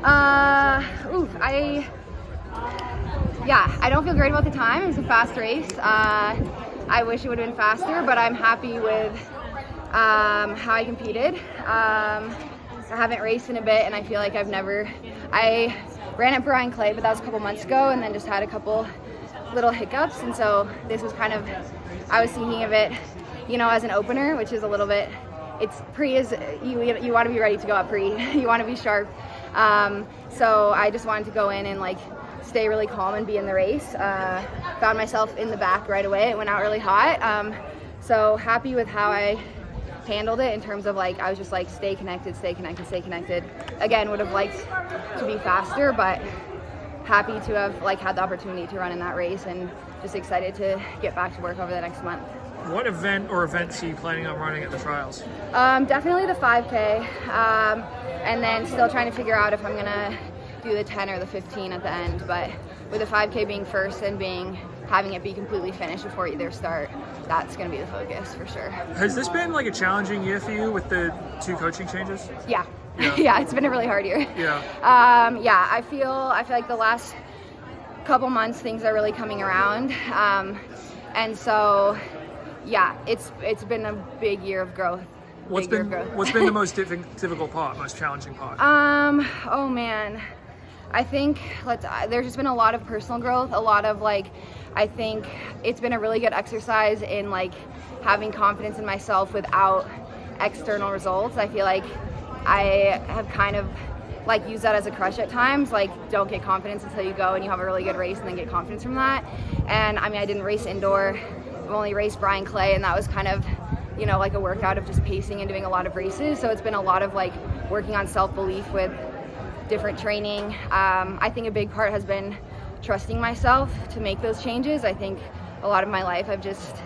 I don't feel great about the time. It was a fast race. I wish it would have been faster, but I'm happy with how I competed. I haven't raced in a bit, and I feel like I ran at Brian Clay, but that was a couple months ago, and then just had a couple little hiccups, and so this was kind of, I was thinking of it, as an opener, which is a little bit, it's pre is, you want to be ready to go up pre, you want to be sharp. So I just wanted to go in and stay really calm and be in the race. Found myself in the back right away. It went out really hot. So happy with how I handled it in terms of I was just stay connected. Again, would have liked to be faster, but happy to have had the opportunity to run in that race, and just excited to get back to work over the next month. What event or events are you planning on running at the trials? Definitely the 5K, and then still trying to figure out if I'm gonna do the 10 or the 15 at the end, but with the 5K being first and having it be completely finished before either start, that's going to be the focus for sure. Has this been a challenging year for you with the 2 coaching changes? Yeah. Yeah, it's been a really hard year. Yeah. I feel like the last couple months things are really coming around, and so it's been a big year of growth. What's been the most difficult part, most challenging part? Oh man, I think there's just been a lot of personal growth, a lot of I think it's been a really good exercise in having confidence in myself without external results. I feel like I have kind of used that as a crutch at times, don't get confidence until you go and you have a really good race and then get confidence from that. And I mean, I didn't race indoor. I've only raced Brian Clay, and that was kind of a workout of just pacing and doing a lot of races. So it's been a lot of working on self-belief with different training. I think a big part has been trusting myself to make those changes. I think a lot of my life I've just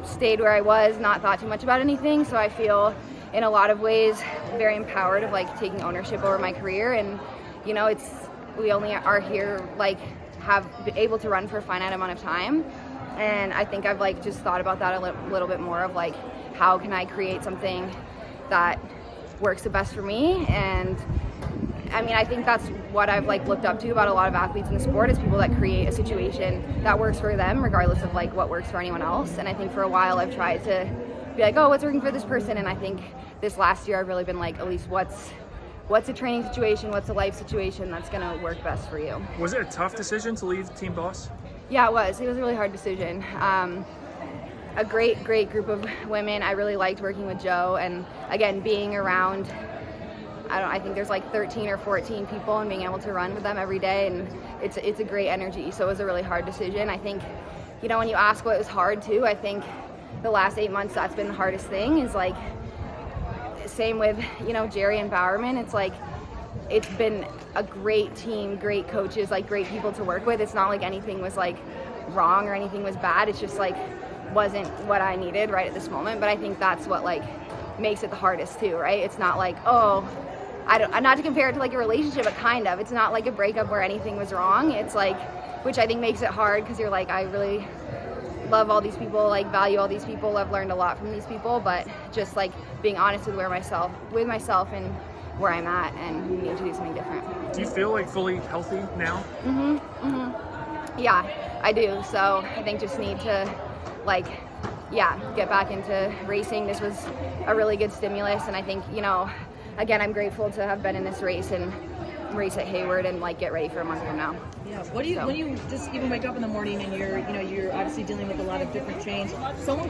stayed where I was, not thought too much about anything. So I feel in a lot of ways very empowered of taking ownership over my career. And we only are here have been able to run for a finite amount of time. And I think I've just thought about that a little bit more of how can I create something that works the best for me. And I mean, I think that's what I've looked up to about a lot of athletes in the sport, is people that create a situation that works for them regardless of what works for anyone else. And I think for a while I've tried to be oh, what's working for this person? And I think this last year I've really been Elise, what's a training situation, what's a life situation that's gonna work best for you. Was it a tough decision to leave Team Boss? Yeah, it was a really hard decision. A great group of women. I really liked working with Joe, and again, being around, I think there's 13 or 14 people, and being able to run with them every day, and it's a great energy. So it was a really hard decision. I think, when you ask what was hard too, I think the last 8 months, that's been the hardest thing, is same with, Jerry and Bowerman. It's been a great team, great coaches, great people to work with. It's not anything was wrong or anything was bad. It's just wasn't what I needed right at this moment. But I think that's what makes it the hardest too, right? It's not not to compare it to a relationship, but kind of. It's not a breakup where anything was wrong. It's which I think makes it hard, because you're I really love all these people, value all these people. I've learned a lot from these people, but just being honest with myself and where I'm at, and need to do something different. Do you feel fully healthy now? Yeah, I do. So I think just need to get back into racing. This was a really good stimulus, and I think, again, I'm grateful to have been in this race and race at Hayward and get ready for a month from now. Yeah. What do you when you just even wake up in the morning and you're obviously dealing with a lot of different change? Someone